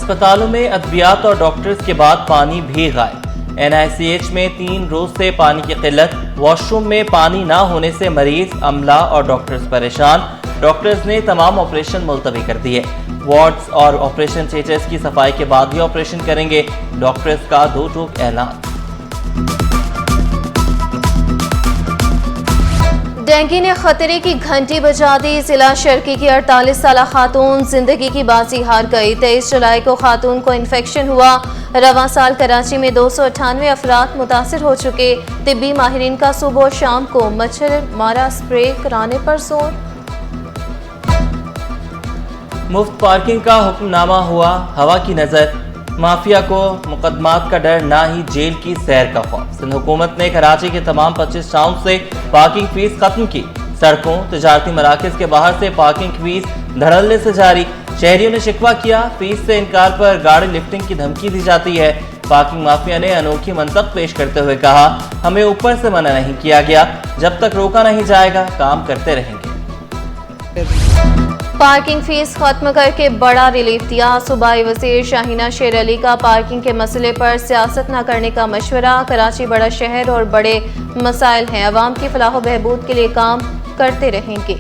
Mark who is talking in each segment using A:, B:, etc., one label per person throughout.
A: अस्पतालों में अद्वियात और डॉक्टर्स के बाद पानी भी गायब। NICH में 3 रोज से पानी की किल्लत, वॉशरूम में पानी ना होने से मरीज, अमला और डॉक्टर्स परेशान। डॉक्टर्स ने तमाम ऑपरेशन मुलतवी कर दिए। वार्ड्स और ऑपरेशन थिएटर्स की सफाई के बाद ही ऑपरेशन करेंगे। डॉक्टर्स का 2 टूक ऐलान।
B: डेंगू ने खतरे की घंटी बजा दी। जिला शर्की की 48 साल खातून जिंदगी की बाजी हार गई। 23 जुलाई को खातून को इन्फेक्शन हुआ। रवां साल कराची में 298 अफराद मुतासर हो चुके। तिब्बी माहिरीन का सुबह और शाम को मच्छर मारा स्प्रे कराने पर जोर।
A: मुफ्त पार्किंग का हुक्मनामा हुआ हवा की नजर। माफिया को मुकदमात का डर, ना ही जेल की सैर का खौफ। सिंध हुकूमत ने कराची के तमाम 25 टाउन से पार्किंग फीस खत्म की। सड़कों, तजारती मराकज के बाहर से पार्किंग फीस धड़ल्ले से जारी। शहरियों ने शिकवा किया, फीस से इनकार पर गाड़ी लिफ्टिंग की धमकी दी जाती है। पार्किंग माफिया ने अनोखी मंतक पेश करते हुए कहा, हमें ऊपर से मना नहीं किया गया, जब तक रोका नहीं जाएगा काम करते रहेंगे।
B: पार्किंग फीस खत्म करके बड़ा रिलीफ दिया। सूबाई वजीर शाहीना शेर अली का पार्किंग के मसले पर सियासत न करने का मशवरा। कराची बड़ा शहर और बड़े मसाइल हैं, अवाम की फलाह बहबूद के लिए काम करते रहेंगे।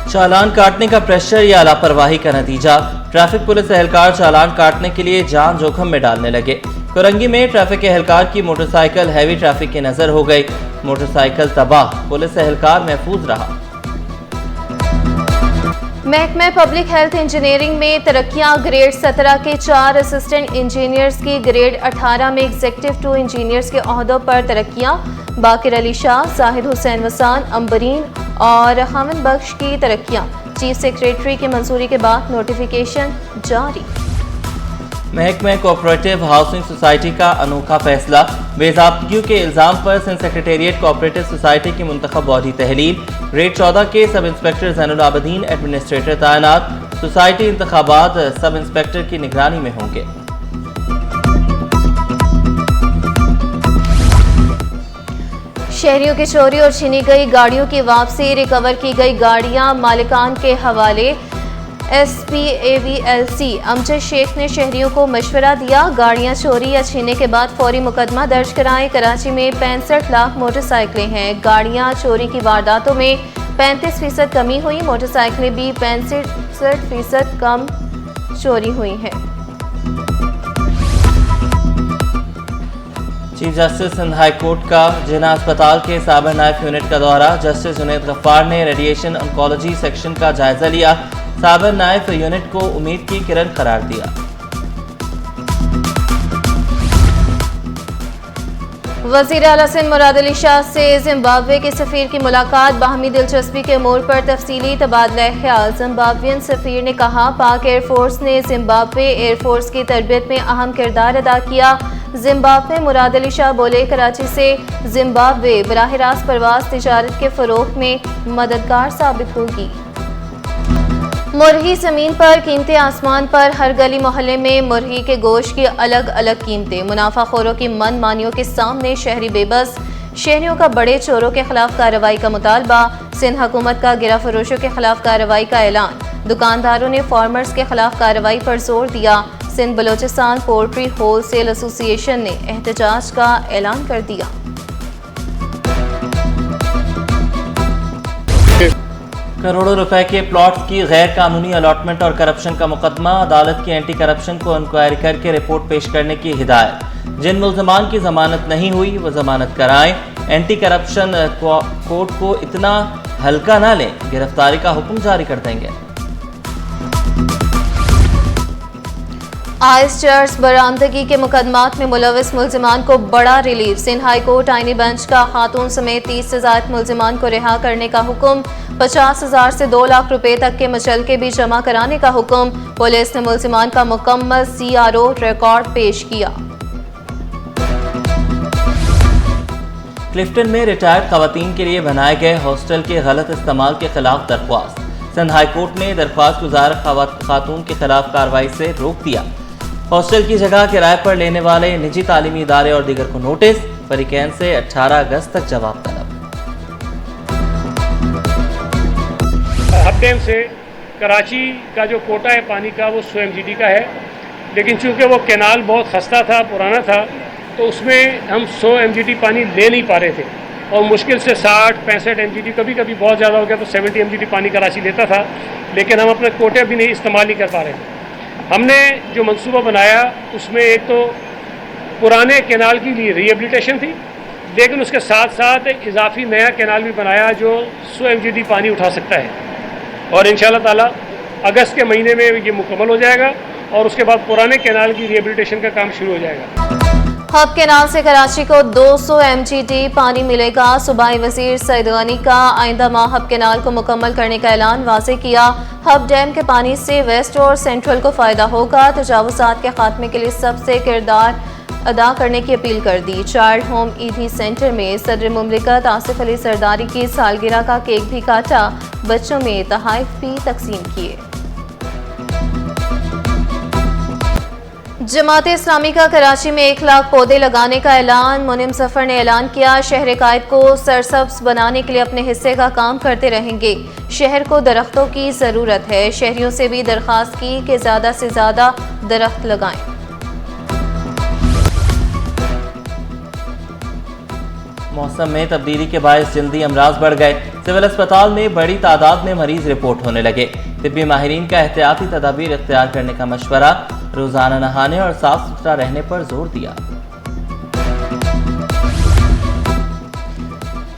A: चालान काटने का प्रेशर या लापरवाही का नतीजा। ट्रैफिक पुलिस एहलकार चालान काटने के लिए जान जोखम में डालने लगे। कोरंगी में ट्रैफिक एहलकार की मोटरसाइकिल हैवी ट्रैफिक की नजर हो गई। मोटरसाइकिल तबाह, पुलिस एहलकार महफूज रहा।
B: महकमा पब्लिक हेल्थ इंजीनियरिंग में तरक्कियां। ग्रेड 17 के 4 असिस्टेंट इंजीनियर्स की, ग्रेड 18 में एग्जीक्यूटिव 2 इंजीनियर्स के ओहदों पर तरक्कियां। बाकिर अली शाह, जाहिद हुसैन वसान, अंबरीन और हामिद बख्श की तरक्कियां। चीफ सेक्रेटरी की मंजूरी के बाद नोटिफिकेशन जारी।
A: महकमा कोऑपरेटिव हाउसिंग सोसाइटी का अनोखा फैसला। बेज़ाब्तगियों के इल्जाम पर सिंध सेक्रेटेरिएट कोऑपरेटिव सोसाइटी की मुंतखब बॉडी तहलील। ग्रेड 14 के sub inspector Zainul Abidin administrator तैनात। सोसाइटी इंतखाबात सब इंस्पेक्टर की निगरानी में होंगे।
B: शहरियों की चोरी और छीनी गई गाड़ियों की वापसी। रिकवर की गई गाड़ियां मालिकान के हवाले। SPAVLC अमजद शेख ने शहरियों को मशवरा दिया, गाड़ियां चोरी या छीनने के बाद फौरी मुकदमा दर्ज कराएं। कराची में 65 लाख मोटरसाइकिलें हैं। गाड़ियां चोरी की वारदातों में 35% कमी हुई। मोटरसाइकिलें भी 65% कम चोरी हुई हैं।
A: Chief justice Sindh high court का जिना अस्पताल के साबर नाइफ यूनिट का दौरा। जस्टिस जुनैद गफ्फार ने रेडिएशन ऑन्कोलॉजी सेक्शन का जायजा लिया। साबर नाइफ यूनिट को उम्मीद की किरण करार दिया।
B: वजीर आला सिंध मुराद अली शाह से जिम्बाब्वे के सफीर की मुलाकात। बाहमी दिलचस्पी के मोड़ पर तफसीली तबादला ख्याल। जिम्बाब्वियन सफीर ने कहा, पाक एयरफोर्स ने जिम्बाब्वे एयरफोर्स की तरबियत में अहम किरदार अदा किया। जिम्बाब्वे मुराद अली शाह बोले, कराची से जिम्बाब्वे बराह रास्त परवास तिजारत के फरोग में मददगार साबित होगी। मुर्गी जमीन पर, कीमतें आसमान पर। हर गली मोहल्ले में मुर्गी के गोश्त की अलग अलग कीमतें। मुनाफाखोरों की मनमानियों के सामने शहरी बेबस। शहरियों का बड़े चोरों के खिलाफ कार्रवाई का मुतालबा। सिंध हुकूमत का गिरा फरोशों के खिलाफ कार्रवाई का ऐलान। दुकानदारों ने फार्मर्स के खिलाफ कार्रवाई पर जोर दिया। Sindh Balochistan poultry wholesale association ने एहतजाज का ऐलान कर दिया।
A: करोड़ों रुपए के प्लॉट्स की गैर कानूनी अलॉटमेंट और करप्शन का मुकदमा। अदालत की एंटी करप्शन को इंक्वायरी करके रिपोर्ट पेश करने की हिदायत। जिन मुल्जमान की जमानत नहीं हुई वो जमानत कराएं। एंटी करप्शन कोर्ट को इतना हल्का ना लें, गिरफ्तारी का हुक्म जारी कर देंगे।
B: आइस चर्च बरामदगी के मुकदमात में मुलविस मुल्जिमान को बड़ा रिलीफ। सिंध हाई कोर्ट आईनी बेंच का खातून समेत 30 से ज्यादा मुल्जिमान को रिहा करने का हुक्म। 50,000 से 2 लाख रुपए तक के मुचलके भी जमा कराने का हुक्म। पुलिस ने मुल्जिमान का मुकम्मल CRO रिकॉर्ड पेश किया।
A: क्लिफ्टन में रिटायर्ड खवातीन के लिए बनाए गए हॉस्टल के गलत इस्तेमाल के खिलाफ दरख्वास्त। सिंध हाई कोर्ट ने दरख्वास्त गुजार खातून के खिलाफ कार्रवाई से रोक दिया। हॉस्टल की जगह किराए पर लेने वाले निजी तालीमी इदारे और दीगर को नोटिस। फरीकैन से 18 अगस्त तक जवाब तलब।
C: हफ्ते से कराची का जो कोटा है पानी का वो 100 MGD का है, लेकिन चूँकि वो कैनाल बहुत खस्ता था, पुराना था, तो उसमें हम 100 MGD पानी ले नहीं पा रहे थे और मुश्किल से 60-65 MGD, कभी कभी बहुत ज़्यादा हो गया तो 70 MGD पानी कराची लेता था, लेकिन हम अपने कोटे भी नहीं इस्तेमाल नहीं कर पा रहे थे। हमने जो मंसूबा बनाया उसमें एक तो पुराने कैनाल की रिहेबिलिटेशन थी, लेकिन उसके साथ साथ एक इजाफी नया कैनाल भी बनाया जो 100 MGD पानी उठा सकता है और इंशाअल्लाह ताला अगस्त के महीने में ये मुकम्मल हो जाएगा और उसके बाद पुराने कैनाल की रिहेबिलिटेशन का काम शुरू हो जाएगा।
B: हब कैनाल से कराची को 200 MGD पानी मिलेगा। सूबाई वजीर सईद गनी का आइंदा माह हब कैनाल को मुकम्मल करने का ऐलान वाज़ेह किया। हब डैम के पानी से वेस्ट और सेंट्रल को फ़ायदा होगा। तजावुज़ात के खात्मे के लिए सबसे किरदार अदा करने की अपील कर दी। चाइल्ड होम ईदी सेंटर में सदर मुमलिकत आसिफ अली सरदारी की सालगिरह का केक भी काटा, बच्चों में तोहफ़े भी तकसीम किए। जमात इस्लामी का कराची में 1 लाख पौधे लगाने का ऐलान। मुनिम सफर ने ऐलान किया, शहर कायद को सरसब्ज बनाने के लिए अपने हिस्से का काम करते रहेंगे। शहर को दरख्तों की ज़रूरत है। शहरियों से भी दरख्वास्त की कि ज़्यादा से ज़्यादा दरख्त लगाएं।
A: मौसम में तब्दीली के बायस जल्दी अमराज बढ़ गए। सिविल अस्पताल में बड़ी तादाद में मरीज रिपोर्ट होने लगे। तिब्बी माहिरीन का एहतियाती तदाबीर इख्तियार करने का मशवरा, रोजाना नहाने और साफ सुथरा रहने पर जोर दिया।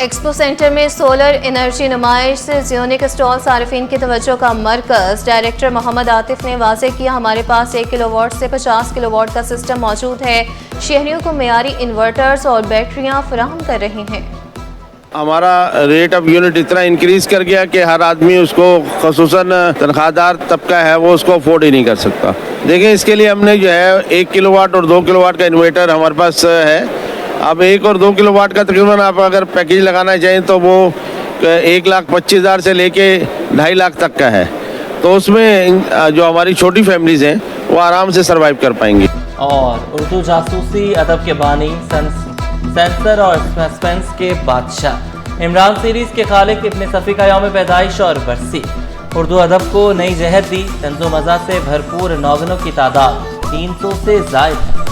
B: एक्सपो सेंटर में सोलर एनर्जी नुमाइश से जियोनिक स्टॉल सारिफिन की तवज्जो का मरकज। डायरेक्टर मोहम्मद आतिफ ने वाज़ेह किया, हमारे पास 1 किलोवाट से 50 किलोवाट का सिस्टम मौजूद है। शहरियों को मेयारी इन्वर्टर्स और बैटरियां फराहम कर रहे हैं।
D: हमारा रेट ऑफ यूनिट इतना इंक्रीज कर गया कि हर आदमी उसको, खसूसन तनख्वाहदार तबका है, वो उसको अफोर्ड ही नहीं कर सकता। देखिए, इसके लिए हमने जो है 1 किलोवाट और 2 किलोवाट का इन्वर्टर हमारे पास है। अब 1 और 2 किलोवाट का तकरीबन आप अगर पैकेज लगाना चाहें तो वो 1,25,000 से लेके 2.5 लाख तक का है। तो उसमें जो हमारी छोटी फैमिलीज हैं वो आराम से सर्वाइव कर पाएंगी।
A: और उर्दू जासूसी अदब के बानी, सेंसर और सस्पेंस के बादशाह इमरान सीरीज के खालिक इब्न सफ़ी का यौम पैदाइश और बरसी। उर्दू अदब को नई जहत दी। तंज़ो मज़ा से भरपूर नौजनों की तादाद 300 से ज़ायद है।